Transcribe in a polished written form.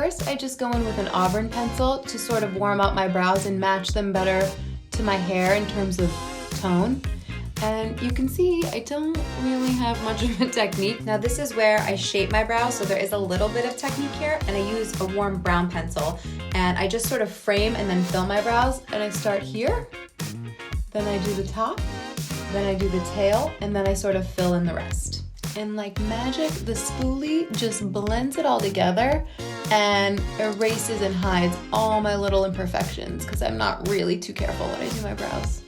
first I just go in with an auburn pencil to sort of warm up my brows and match them better to my hair in terms of tone. And you can see I don't really have much of a technique. Now this is where I shape my brows, so there is a little bit of technique here, and I use a warm brown pencil. And I just sort of frame and then fill my brows, and I start here, then I do the top, then I do the tail, and then I sort of fill in the rest. And like magic, the spoolie just blends it all together and erases and hides all my little imperfections because I'm not really too careful when I do my brows.